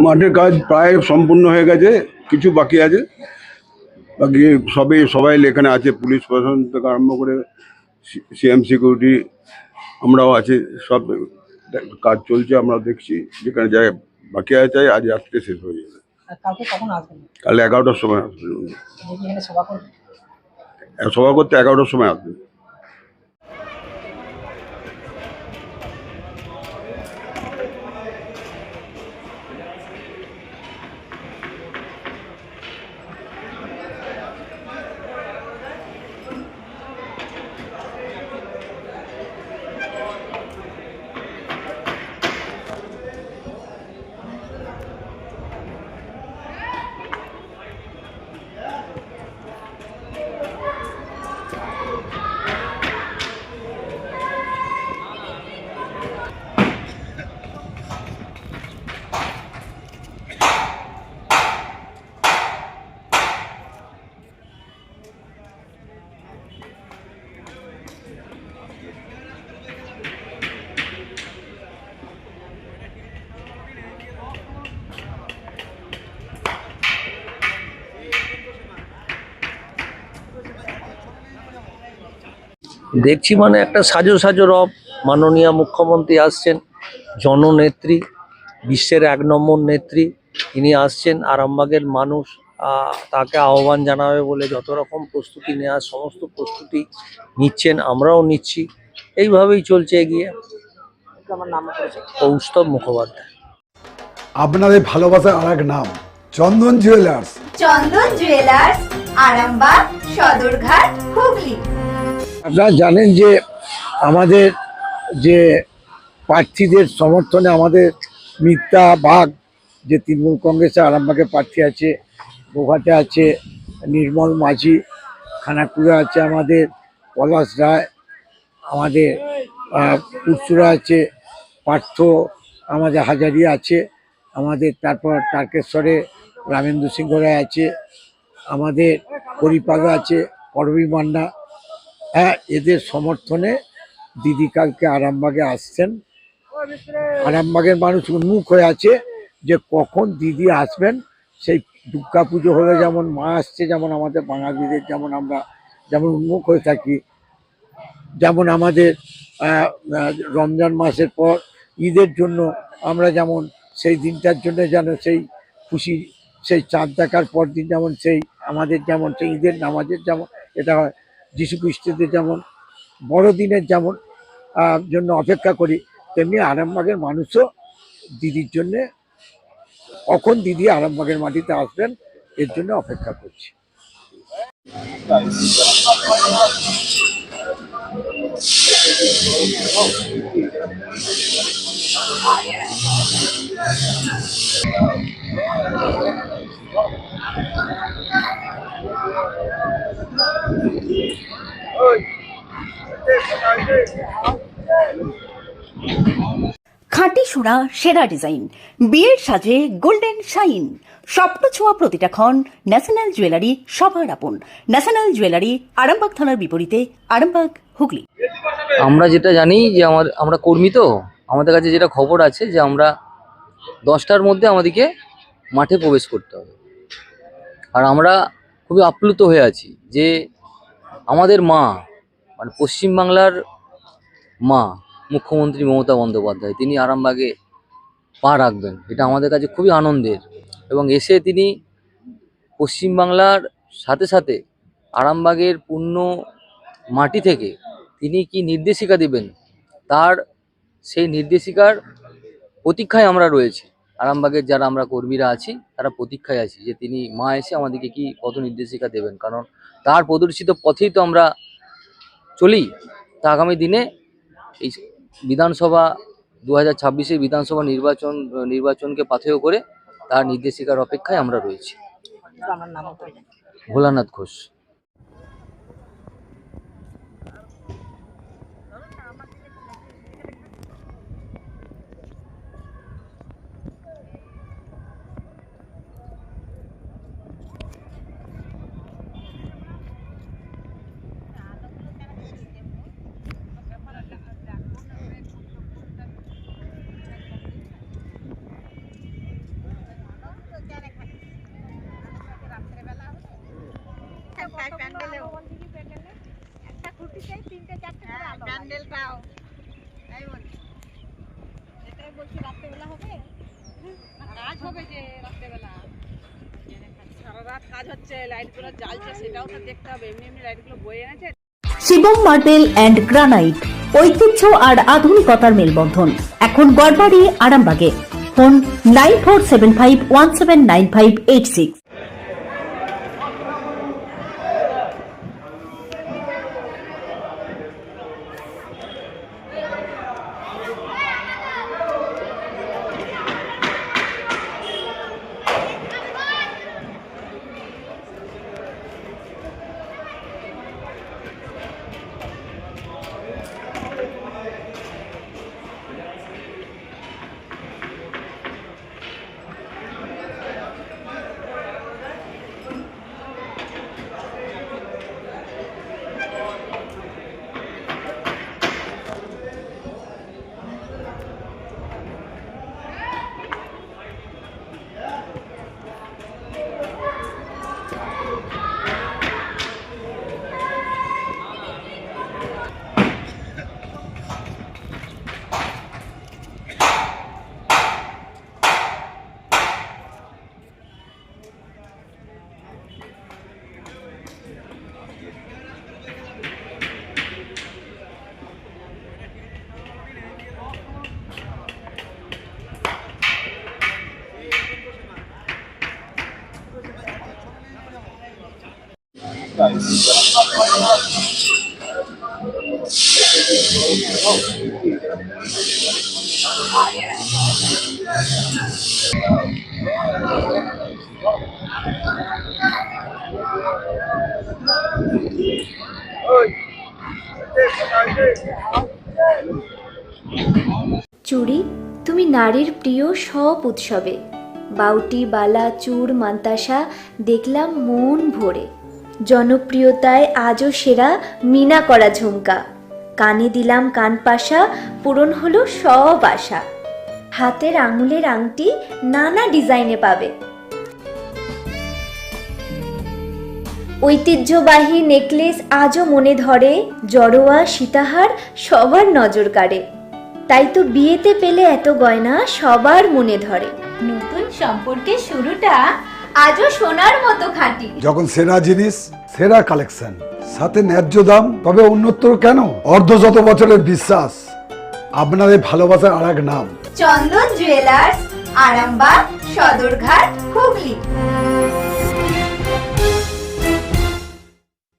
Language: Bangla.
মাঠের কাজ প্রায় সম্পূর্ণ হয়ে গেছে, কিছু বাকি আছে। বাকি সবাই এখানে আছে, পুলিশ প্রশাসন থেকে আরম্ভ করে সিএম সিকিউরিটি, আমরাও আছি। সব কাজ চলছে, আমরা দেখছি। যেখানে যায় বাকি আছে আজ রাত্রে শেষ হয়ে যাবে। কাল 11টার সময় আসবেন। সভা করতে 11টার সময় আসবেন। দেখছি মানে একটা সাজো সাজো রব। মাননীয় মুখ্যমন্ত্রী আসছেন, জননেত্রী, বিশ্বের 1 নম্বর নেত্রী, তিনি আসছেন। আরামবাগের মানুষ তাকে আহ্বান জানাবে বলে যত রকম প্রস্তুতি নেওয়ার সমস্ত প্রস্তুতি নিচ্ছেন, আমরাও নিচ্ছি। এইভাবেই চলছে এগিয়ে। আমার নাম কৌস্তব মুখোপাধ্যায়। আপনাদের ভালোবাসার আরেক নাম চন্দন জুয়েলার্স। চন্দন জুয়েলার্স, আরামবাগ, সদরঘাট, হুগলি। আপনারা জানেন যে আমাদের যে প্রার্থীদের সমর্থনে আমাদের মিত্রা বাগ যে তৃণমূল কংগ্রেসে আরামবাগে প্রার্থী আছে, গোঘাটে আছে নির্মল মাঝি, খানাকুড়ে আছে আমাদের পলাশ রায়, আমাদের পুরসুরা আছে পার্থ, আমাদের হাজারিয়া আছে আমাদের, তারপর তারকেশ্বরে রামেন্দ্র সিংহ রায় আছে, আমাদের হরিপাগা আছে, করবী মান্না। হ্যাঁ, এদের সমর্থনে দিদি কালকে আরামবাগে আসছেন। আরামবাগের মানুষ উন্মুখ হয়ে আছে যে কখন দিদি আসবেন। সেই দুর্গা পুজো হলে যেমন মা আসছে, যেমন আমাদের বাঙালিদের যেমন আমরা যেমন উন্মুখ হয়ে থাকি, যেমন আমাদের রমজান মাসের পর ঈদের জন্য আমরা যেমন সেই দিনটার জন্য যেন সেই খুশি, সেই চাঁদ দেখার পর দিন যেমন সেই আমাদের যেমন সেই ঈদের নামাজের যেমন এটা হয়, যীশু খ্রিস্টদের যেমন বড়দিনের যেমন জন্য অপেক্ষা করি, তেমনি আরামবাগের মানুষও দিদির জন্যে কখন দিদি আরামবাগের মাটিতে আসবেন এর জন্য অপেক্ষা করছি। খাঁটি সোনা, সেরা ডিজাইন, বিয়ের সাজে গোল্ডেন শাইন, স্বপ্ন ছোঁয়া প্রতিটা ক্ষণ। ন্যাশনাল জুয়েলারি সবার আপন। ন্যাশনাল জুয়েলারি, আরামবাগ থানার বিপরীতে, আরামবাগ, হুগলি। আমরা যেটা জানি যে আমরা কর্মী, তো আমাদের কাছে যেটা খবর আছে যে আমরা 10টার মধ্যে আমাদেরকে মাঠে প্রবেশ করতে হবে। আর আমরা খুবই আপ্লুত হয়ে আছি যে আমাদের মা, মানে পশ্চিমবাংলার মা, মুখ্যমন্ত্রী মমতা বন্দ্যোপাধ্যায়, তিনি আরামবাগে পা রাখবেন। এটা আমাদের কাছে খুবই আনন্দের। এবং এসে তিনি পশ্চিমবাংলার সাথে সাথে আরামবাগের পূর্ণ মাটি থেকে তিনি কি নির্দেশিকা দেবেন, তার সেই নির্দেশিকার প্রতীক্ষায় আমরা রয়েছি। আরামবাগের যারা আমরা কর্মীরা আছি তারা প্রতীক্ষায় আছি যে তিনি মা এসে আমাদেরকে কি কত নির্দেশিকা দেবেন, কারণ তার প্রদর্শিত পথেই তো আমরা চলি। তা আগামী দিনে এই বিধানসভা 2026-এর বিধানসভা নির্বাচনকে পাথেয় করে তার নির্দেশিকার অপেক্ষায় আমরা রয়েছি। Bholanath Ghosh. Shivam marble and granite, ঐতিহ্য আর আধুনিকতার মেলবন্ধন, এখন গড়বাড়ি আরামবাগে। ফোন 9475179586। চুড়ি, তুমি নারীর প্রিয় সব উৎসবে। বাউটি, বালা, চূড়, মান্তাসা দেখলাম মন ভরে। জনপ্রিয়তায় আজও সেরা মিনা করা ঝুমকা। কানে দিলাম কানপাশা, পূরণ হলো সব আশা। হাতের আঙুলের আংটি নানা ডিজাইনে পাবে। ঐতিহ্যবাহী নেকলেস আজও মনে ধরে। জড়োয়া, সীতাহার সবার নজর কাড়ে। তাই তো বিয়েতে পেলে এত গয়না সবার মনে ধরে। নতুন সম্পর্কের শুরুটা আজও সোনার মতো খাঁটি। যখন সেরা জিনিস, সেরা কালেকশন, সাথে ন্যায্য দাম, তবে উন্নতর কেন? অর্ধশত বছরের বিশ্বাস, আপনাদের ভালোবাসার আর এক নাম চন্দন জুয়েলার্স, আরামবাগ, সদরঘাট, হুগলি।